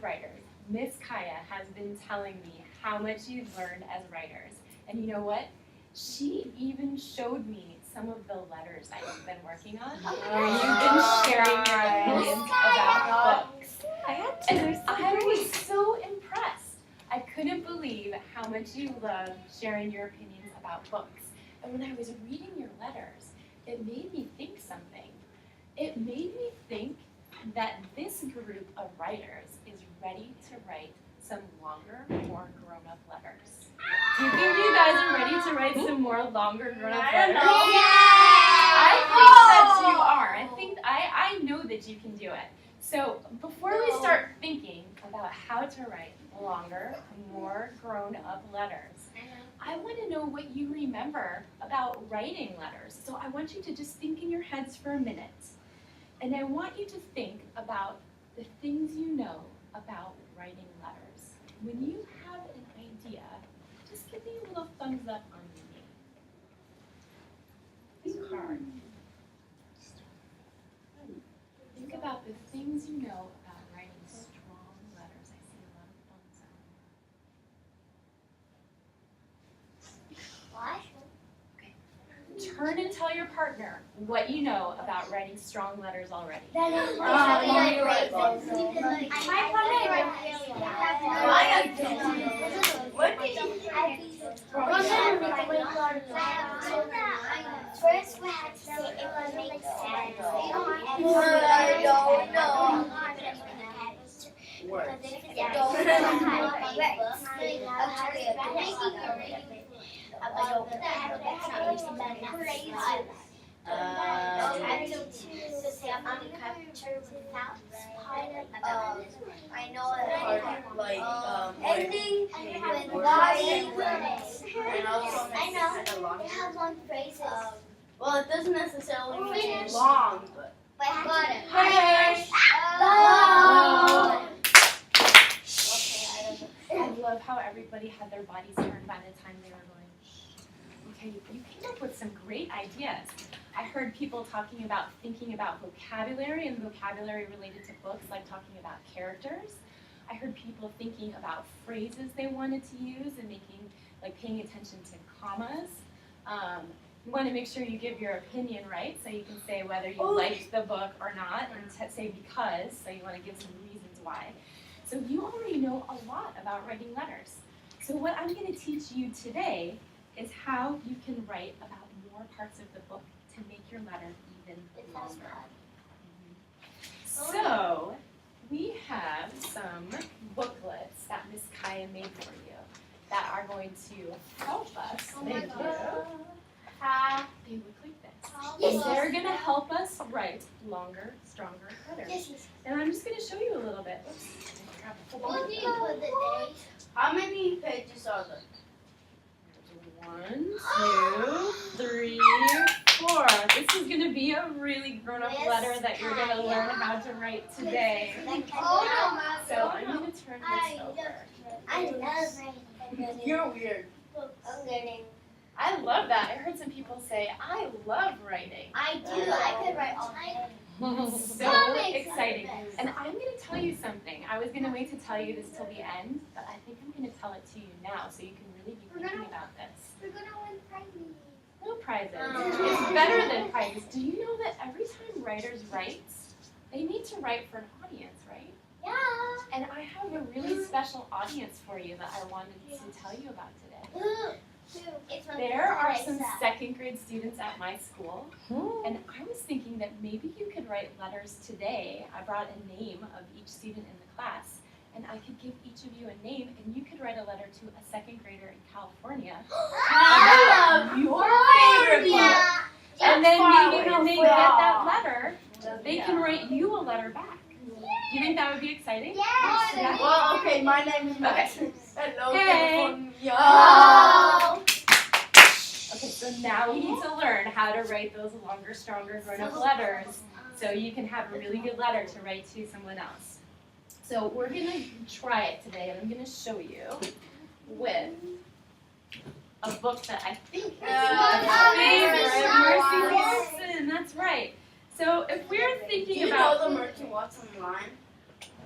writers, Miss Kaya has been telling me how much you've learned as writers. And you know what? She even showed me some of the letters that you've been working on, where you've been sharing your opinions about books. And I was so impressed. I couldn't believe how much you love sharing your opinions about books. And when I was reading your letters, it made me think something. It made me think that this group of writers is ready to write some longer, more grown-up letters. Do you think you guys are ready to write some more longer, grown-up letters? I think that you are. I know that you can do it. So before we start thinking about how to write longer, more grown-up letters, I want to know what you remember about writing letters. So I want you to just think in your heads for a minute. And I want you to think about the things you know about writing letters. When you have an idea, just give me a little thumbs up on me. Think hard. Think about the things you know about writing strong letters. I see a lot of thumbs up. What? Okay. Turn and tell your partner what you know about writing strong letters already. First we had to see if it makes sense. I know ending with body words. I know. They have long phrases. Well, it doesn't necessarily mean long, but. Hi. I love how everybody had their bodies turned by the time they were going. Okay, you came up with some great ideas. I heard people talking about thinking about vocabulary and vocabulary related to books, like talking about characters. I heard people thinking about phrases they wanted to use and paying attention to commas. You want to make sure you give your opinion right, so you can say whether you liked the book or not, and say because, so you want to give some reasons why. So you already know a lot about writing letters. So what I'm going to teach you today is how you can write about more parts of the book to make your letter even longer. So we have some booklets that Miss Kaya made for you that are going to help us. They look like this. And they're going to help us write longer, stronger letters. And I'm just going to show you a little bit. Oops. What do you put the days? How many pages are there? 1, 2, 3, 4. This is going to be a really grown-up letter that you're going to learn how to write today. So I'm going to turn this over. I love writing. You're weird. I'm learning. I love that. I heard some people say, I love writing. I do. I could write all day. So exciting. And I'm going to tell you something. I was going to wait to tell you this till the end, but I think I'm going to tell it to you now so you can really be thinking about this. We're going to win prizes. No prizes. It's better than prizes. Do you know that every time writers write, they need to write for an audience, right? Yeah. And I have a really special audience for you that I wanted to tell you about today. There are some second grade students at my school, and I was thinking that maybe you could write letters today. I brought a name of each student in the class, and I could give each of you a name, and you could write a letter to a second grader in California about your favorite book. And then maybe when they get that letter, they can write you a letter back. Do you think that would be exciting? Yes. Yeah? Well, okay, my name is Max. Okay. Hello, Hey. California. Okay, so now we need to learn how to write those longer, stronger, grown-up letters so you can have a really good letter to write to someone else. So we're going to try it today, and I'm going to show you with a book that I think is Mercy Watson. That's right. So if we're thinking Do you about... know the Mercy Watson line?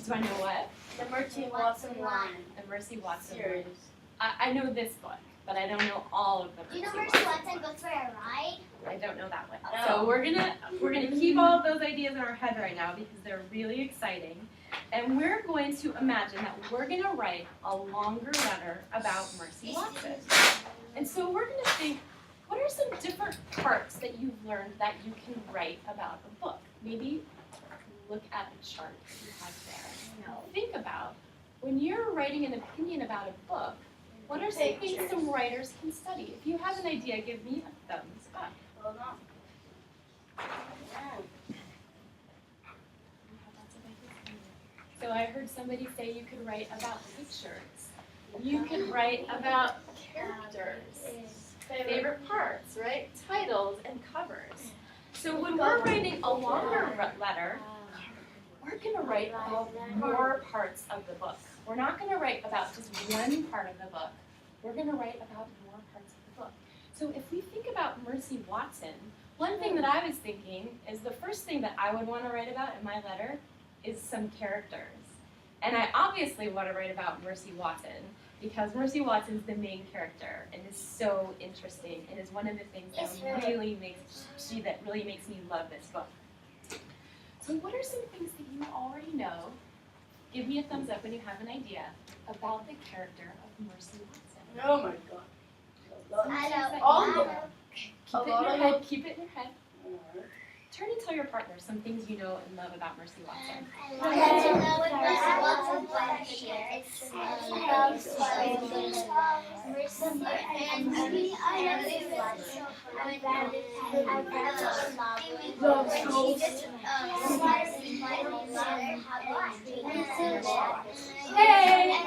Do I know what? The Mercy Watson line. The Mercy Watson Series. line. I know this book, but I don't know all of them. Do you know Mercy Watson goes for a ride? I don't know that one. No. So we're gonna keep all of those ideas in our head right now because they're really exciting. And we're going to imagine that we're gonna write a longer letter about Mercy Watson. And so we're gonna think, what are some different parts that you've learned that you can write about a book? Maybe look at the chart you have there. Think about, when you're writing an opinion about a book, what are some things some writers can study? If you have an idea, give me a thumbs up. Hold on. So I heard somebody say you could write about pictures. You could write about characters, favorite parts, right? Titles and covers. So when we're writing a longer letter, we're going to write about more parts of the book. We're not going to write about just one part of the book. We're going to write about more parts of the book. So if we think about Mercy Watson, one thing that I was thinking is the first thing that I would want to write about in my letter is some characters. And I obviously want to write about Mercy Watson because Mercy Watson's the main character and is so interesting and is one of the things that really makes me love this book. So what are some things that you already know? Give me a thumbs up when you have an idea about the character of Mercy Watson. Oh my God. I know. All of them. Keep it in your head. Keep it in your head. Turn and tell your partner some things you know and love about Mercy Watson. Hey!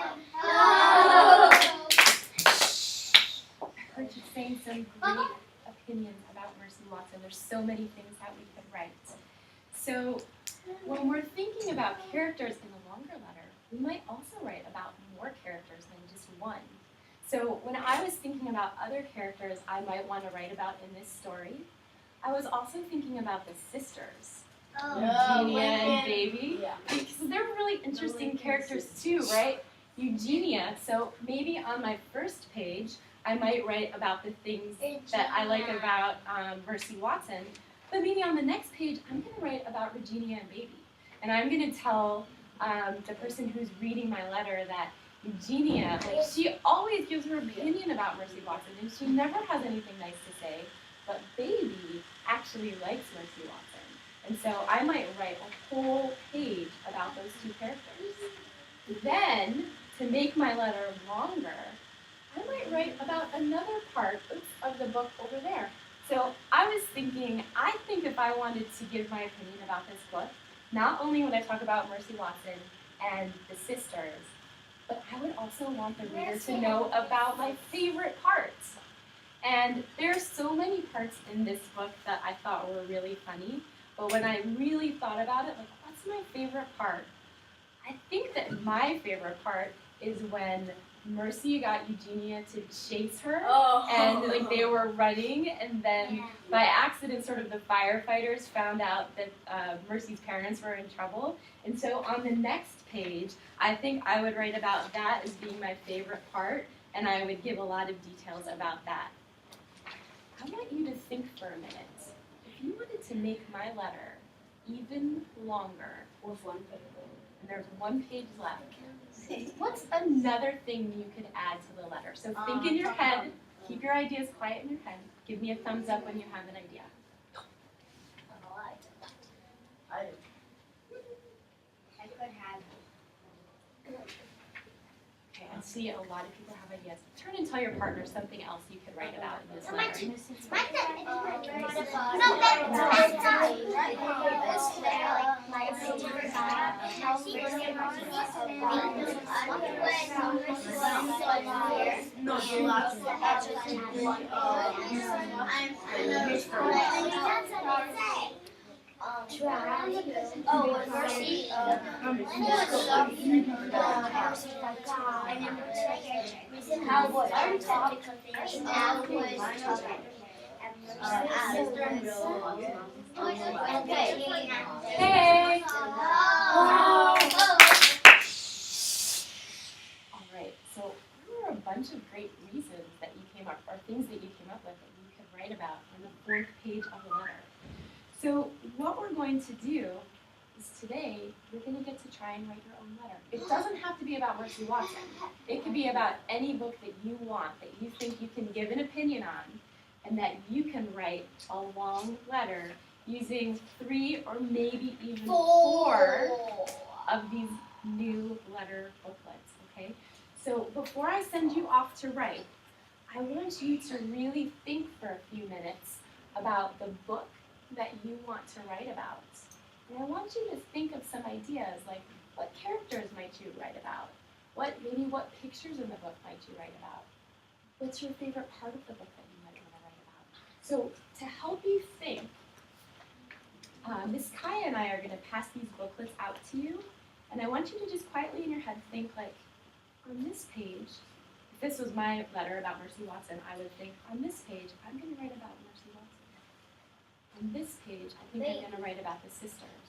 I heard you saying some great opinions about Mercy Watson. There's so many things that we could write. So when we're thinking about characters in a longer letter, we might also write about more characters than just one. So when I was thinking about other characters I might want to write about in this story, I was also thinking about the sisters, Eugenia and Baby, because they're really interesting characters too, right? Eugenia, so maybe on my first page, I might write about the things that I like about Mercy Watson, but maybe on the next page, I'm going to write about Regina and Baby. And I'm going to tell the person who's reading my letter that Eugenia, she always gives her opinion about Mercy Watson, and she never has anything nice to say, but Baby actually likes Mercy Watson. And so I might write a whole page about those two characters. Then, to make my letter longer, I might write about another part of the book over there. So I was thinking, I think if I wanted to give my opinion about this book, not only would I talk about Mercy Watson and the sisters, but I would also want the reader to know about my favorite parts. And there are so many parts in this book that I thought were really funny, but when I really thought about it, like, what's my favorite part? I think that my favorite part is when Mercy got Eugenia to chase her, and like they were running, and then by accident, sort of the firefighters found out that Mercy's parents were in trouble, and so on the next page, I think I would write about that as being my favorite part, and I would give a lot of details about that. I want you to think for a minute. If you wanted to make my letter even longer, and there's one page left, what's another thing you could add to the letter? So think in your head, keep your ideas quiet in your head. Give me a thumbs up when you have an idea. I could have. Okay, I see a lot of people have ideas. Turn and tell your partner something else you could write about in this letter. Hey! bunch of great reasons that you came up, or things that you came up with that you could write about on the 4th page of the letter. So what we're going to do is today, you're going to get to try and write your own letter. It doesn't have to be about Mercy Watson. It could be about any book that you want, that you think you can give an opinion on, and that you can write a long letter using 3 or maybe even 4 of these new letter booklets, okay? So before I send you off to write, I want you to really think for a few minutes about the book that you want to write about. And I want you to think of some ideas, like what characters might you write about? Maybe what pictures in the book might you write about? What's your favorite part of the book that you might want to write about? So to help you think, Miss Kaya and I are going to pass these booklets out to you, and I want you to just quietly in your head think like, on this page, if this was my letter about Mercy Watson, I would think, on this page, I'm going to write about Mercy Watson. On this page, I think I'm going to write about the sisters.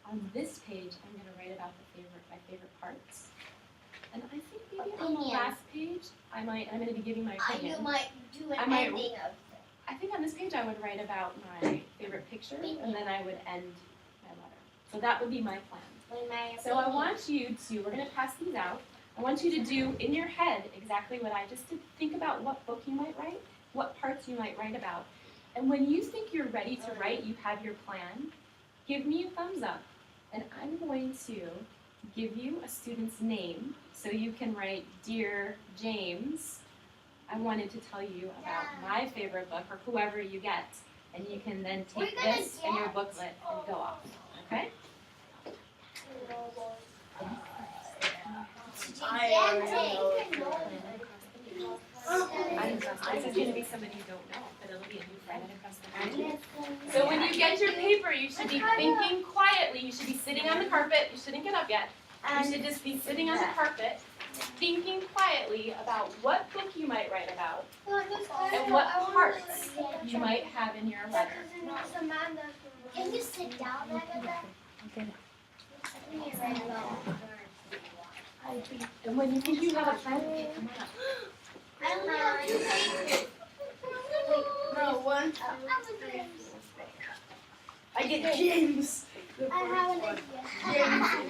On this page, I'm going to write about my favorite parts. And I think maybe on the last page, I'm going to be giving my opinion. You might do an ending of it. I think on this page I would write about my favorite picture, and then I would end my letter. So that would be my plan. So I want you to, we're going to pass these out. I want you to do in your head exactly what I just did. Think about what book you might write, what parts you might write about. And when you think you're ready to write, you have your plan, give me a thumbs up. And I'm going to give you a student's name so you can write, Dear James, I wanted to tell you about my favorite book, or whoever you get. And you can then take this and your booklet and go off, okay? This is going to be somebody you don't know, but it'll be a new friend across the room. So when you get your paper, you should be thinking quietly. You should be sitting on the carpet. You shouldn't get up yet. You should just be sitting on the carpet, thinking quietly about what book you might write about and what parts you might have in your letter. Can you sit down, Agatha? Okay. Okay. And when you think you have a plan, okay, come on up. I only have 2 pages. No, 1, 2, 3, 4. I get James. I have an idea. James.